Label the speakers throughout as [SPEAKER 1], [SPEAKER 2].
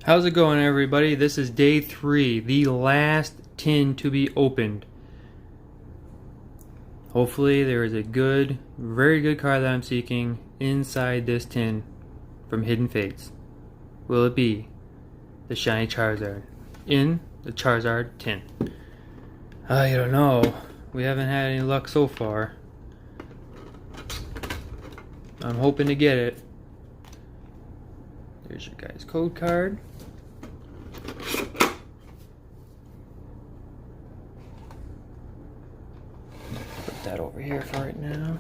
[SPEAKER 1] How's it going, everybody? This is day 3, the last tin to be opened. Hopefully there is a good, very good card that I'm seeking inside this tin from Hidden Fates. Will it be the shiny Charizard in the Charizard tin? I don't know. We haven't had any luck so far. I'm hoping to get it. There's your guys' code card. Put that over here for right now.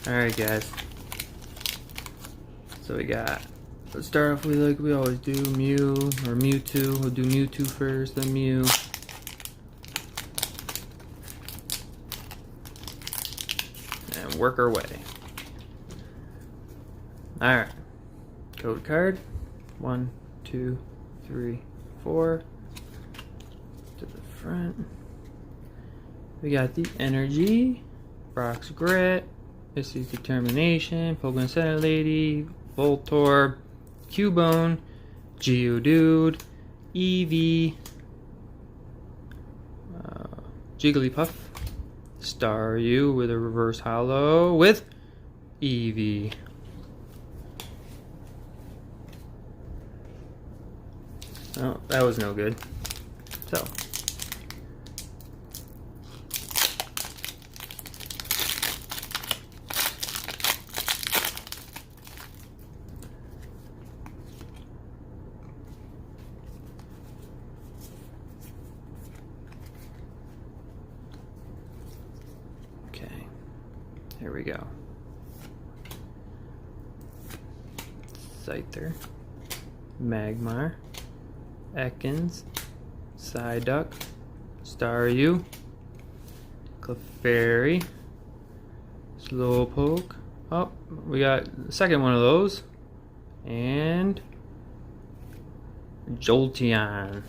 [SPEAKER 1] Alright, guys. So we got, let's start off with like we always do, Mew or Mewtwo. We'll do Mewtwo first, then Mew. And work our way. Alright. Code card. 1, 2, 3, 4. To the front. We got the Energy. Brock's Grit. Missy's Determination. Pokemon Center Lady. Voltorb. Cubone. Geodude. Eevee. Jigglypuff. Staryu with a reverse holo with Eevee. Oh, that was no good. So. Okay. Here we go. Scyther. Magmar. Ekans, Psyduck, Staryu, Clefairy, Slowpoke. Oh, we got the second one of those. And Jolteon.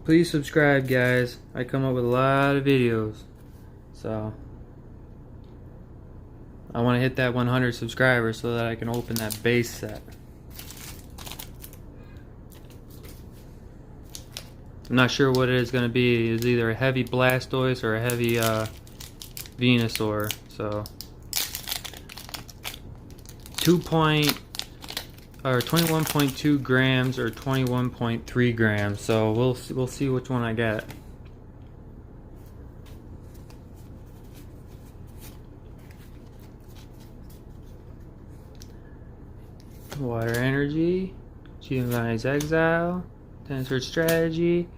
[SPEAKER 1] Please subscribe, guys. I come up with a lot of videos. So I want to hit that 100 subscribers so that I can open that base set. I'm not sure what it is going to be. It's either a heavy Blastoise or a heavy Venusaur. So 21.2 grams or 21.3 grams. So we'll see which one I get. Water Energy, Giovanni's Exile, Tensor Strategy,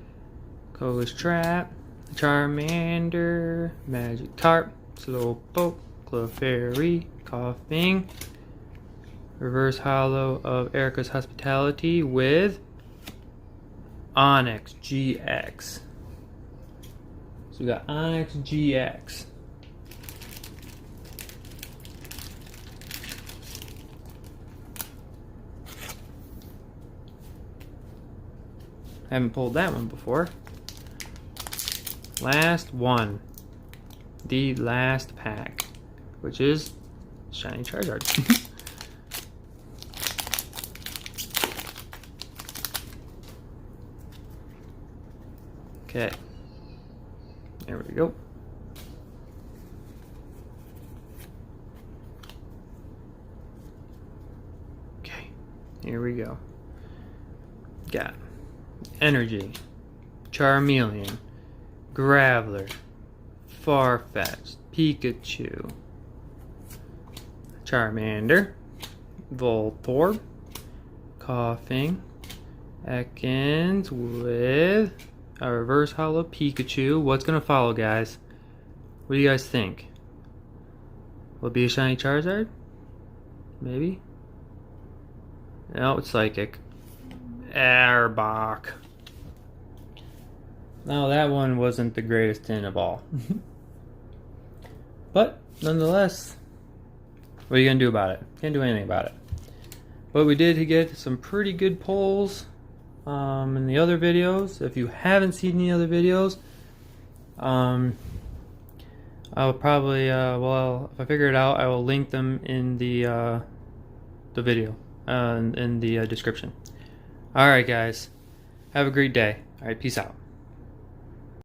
[SPEAKER 1] Koga's Trap, Charmander, Magikarp, Slowpoke, Clefairy, Coughing, Reverse Holo of Erica's Hospitality with Onyx GX. So we got Onyx GX. Haven't pulled that one before. Last one. The last pack. Which is shiny Charizard. Okay. There we go. Okay. Here we go. Got Energy, Charmeleon, Graveler, Farfetch'd, Pikachu, Charmander, Voltorb, Coughing, Ekans with a reverse holo Pikachu. What's gonna follow, guys? What do you guys think? Will it be a shiny Charizard? Maybe? No, it's Psychic. Arbok. Now that one wasn't the greatest tin of all. But nonetheless, what are you gonna do about it? Can't do anything about it. But we did get some pretty good pulls in the other videos. If you haven't seen the other videos, I'll probably, well, if I figure it out, I will link them in the video, in the description. Alright guys, have a great day. Alright, peace out.